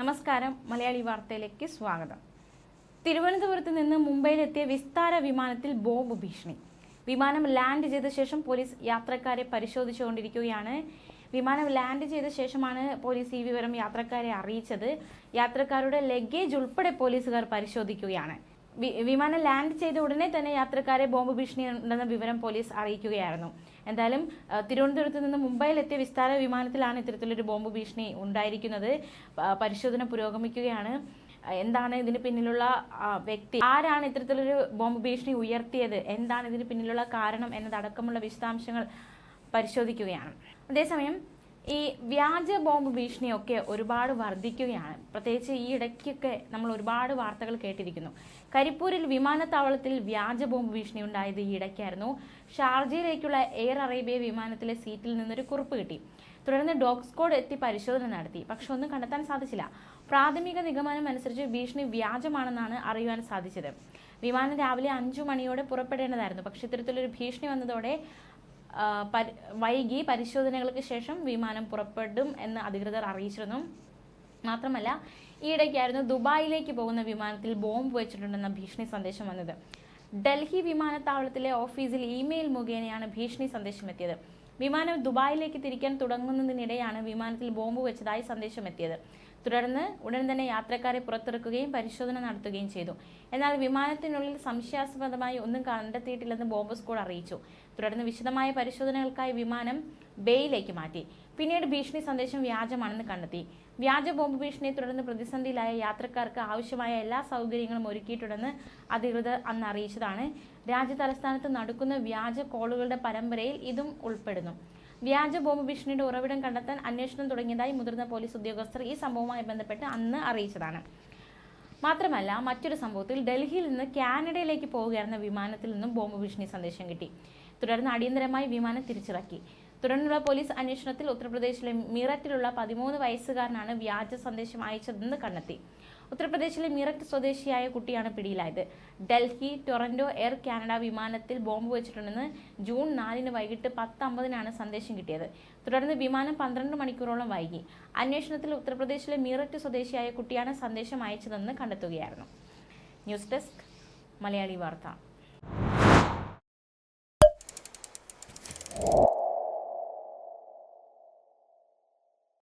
നമസ്കാരം, മലയാളി വാർത്തയിലേക്ക് സ്വാഗതം. തിരുവനന്തപുരത്ത് നിന്ന് മുംബൈയിലെത്തിയ വിസ്താര വിമാനത്തിൽ ബോംബ് ഭീഷണി. വിമാനം ലാൻഡ് ചെയ്ത ശേഷം പോലീസ് യാത്രക്കാരെ പരിശോധിച്ചുകൊണ്ടിരിക്കുകയാണ്. വിമാനം ലാൻഡ് ചെയ്ത ശേഷമാണ് പോലീസ് ഈ വിവരം യാത്രക്കാരെ അറിയിച്ചത്. യാത്രക്കാരുടെ ലഗേജ് ഉൾപ്പെടെ പോലീസുകാർ പരിശോധിക്കുകയാണ്. വിമാനം ലാൻഡ് ചെയ്ത ഉടനെ തന്നെ യാത്രക്കാരെ ബോംബ് ഭീഷണി ഉണ്ടെന്ന വിവരം പോലീസ് അറിയിക്കുകയായിരുന്നു. എന്തായാലും തിരുവനന്തപുരത്ത് നിന്ന് മുംബൈയിലെത്തിയ വിസ്താര വിമാനത്തിലാണ് ഇത്തരത്തിലൊരു ബോംബ് ഭീഷണി ഉണ്ടായിരിക്കുന്നത്. പരിശോധന പുരോഗമിക്കുകയാണ്. എന്താണ് ഇതിന് പിന്നിലുള്ള വ്യക്തി, ആരാണ് ഇത്തരത്തിലൊരു ബോംബ് ഭീഷണി ഉയർത്തിയത്, എന്താണ് ഇതിന് പിന്നിലുള്ള കാരണം എന്നതടക്കമുള്ള വിശദാംശങ്ങൾ പരിശോധിക്കുകയാണ്. അതേസമയം ഈ വ്യാജ ബോംബ് ഭീഷണിയൊക്കെ ഒരുപാട് വർദ്ധിക്കുകയാണ്. പ്രത്യേകിച്ച് ഈ ഇടയ്ക്കൊക്കെ നമ്മൾ ഒരുപാട് വാർത്തകൾ കേട്ടിരിക്കുന്നു. കരിപ്പൂരിൽ വിമാനത്താവളത്തിൽ വ്യാജ ബോംബ് ഭീഷണി ഉണ്ടായത് ഈ ഇടയ്ക്കായിരുന്നു. ഷാർജയിലേക്കുള്ള എയർ അറേബ്യ വിമാനത്തിലെ സീറ്റിൽ നിന്നൊരു കുറിപ്പ് കിട്ടി. തുടർന്ന് ഡോഗ് സ്ക്വാഡ് എത്തി പരിശോധന നടത്തി. പക്ഷെ ഒന്നും കണ്ടെത്താൻ സാധിച്ചില്ല. പ്രാഥമിക നിഗമനം അനുസരിച്ച് ഭീഷണി വ്യാജമാണെന്നാണ് അറിയുവാൻ സാധിച്ചത്. വിമാനം രാവിലെ 5 മണിയോടെ പുറപ്പെടേണ്ടതായിരുന്നു. പക്ഷെ ഇത്തരത്തിലൊരു ഭീഷണി വന്നതോടെ വൈകി പരിശോധനകൾക്ക് ശേഷം വിമാനം പുറപ്പെടും എന്ന് അധികൃതർ അറിയിച്ചിരുന്നു. മാത്രമല്ല, ഈയിടയ്ക്കായിരുന്നു ദുബായിലേക്ക് പോകുന്ന വിമാനത്തിൽ ബോംബ് വെച്ചിട്ടുണ്ടെന്ന ഭീഷണി സന്ദേശം വന്നത്. ഡൽഹി വിമാനത്താവളത്തിലെ ഓഫീസിൽ ഇമെയിൽ മുഖേനയാണ് ഭീഷണി സന്ദേശം എത്തിയത്. വിമാനം ദുബായിലേക്ക് തിരിക്കാൻ തുടങ്ങുന്നതിനിടെയാണ് വിമാനത്തിൽ ബോംബ് വെച്ചതായി സന്ദേശം എത്തിയത്. തുടർന്ന് ഉടൻ തന്നെ യാത്രക്കാരെ പുറത്തിറക്കുകയും പരിശോധന നടത്തുകയും ചെയ്തു. എന്നാൽ വിമാനത്തിനുള്ളിൽ സംശയാസ്പദമായി ഒന്നും കണ്ടെത്തിയിട്ടില്ലെന്ന് ബോംബ് സ്ക്വാഡ് അറിയിച്ചു. തുടർന്ന് വിശദമായ പരിശോധനകൾക്കായി വിമാനം ബേയിലേക്ക് മാറ്റി. പിന്നീട് ഭീഷണി സന്ദേശം വ്യാജമാണെന്ന് കണ്ടെത്തി. വ്യാജ ബോംബ് ഭീഷണിയെ തുടർന്ന് പ്രതിസന്ധിയിലായ യാത്രക്കാർക്ക് ആവശ്യമായ എല്ലാ സൗകര്യങ്ങളും ഒരുക്കിയിട്ടുണ്ടെന്ന് അധികൃതർ അന്ന് അറിയിച്ചതാണ്. രാജ്യ തലസ്ഥാനത്ത് നടക്കുന്ന വ്യാജ കോളുകളുടെ പരമ്പരയിൽ ഇതും ഉൾപ്പെടുന്നു. വ്യാജ ബോംബ് ഭീഷണിയുടെ ഉറവിടം കണ്ടെത്താൻ അന്വേഷണം തുടങ്ങിയതായി മുതിർന്ന പോലീസ് ഉദ്യോഗസ്ഥർ ഈ സംഭവവുമായി ബന്ധപ്പെട്ട് അന്ന് അറിയിച്ചതാണ്. മാത്രമല്ല, മറ്റൊരു സംഭവത്തിൽ ഡൽഹിയിൽ നിന്ന് കാനഡയിലേക്ക് പോവുകയായിരുന്ന വിമാനത്തിൽ നിന്നും ബോംബ് ഭീഷണി സന്ദേശം കിട്ടി. തുടർന്ന് അടിയന്തരമായി വിമാനം തിരിച്ചിറക്കി. തുടർന്നുള്ള പോലീസ് അന്വേഷണത്തിൽ ഉത്തർപ്രദേശിലെ മീററ്റിലുള്ള 13 വയസ്സുകാരനാണ് വ്യാജ സന്ദേശം അയച്ചതെന്ന് കണ്ടെത്തി. ഉത്തർപ്രദേശിലെ മീററ്റ് സ്വദേശിയായ കുട്ടിയാണ് പിടിയിലായത്. ഡൽഹി ടൊറന്റോ എയർ കാനഡ വിമാനത്തിൽ ബോംബ് വെച്ചിട്ടുണ്ടെന്ന് ജൂൺ 4 വൈകിട്ട് 10:50 സന്ദേശം കിട്ടിയത്. തുടർന്ന് വിമാനം 12 മണിക്കൂറോളം വൈകി. അന്വേഷണത്തിൽ ഉത്തർപ്രദേശിലെ മീററ്റ് സ്വദേശിയായ കുട്ടിയാണ് സന്ദേശം അയച്ചതെന്ന് കണ്ടെത്തുകയായിരുന്നു. ന്യൂസ് ഡെസ്ക്, മലയാളി വാർത്ത.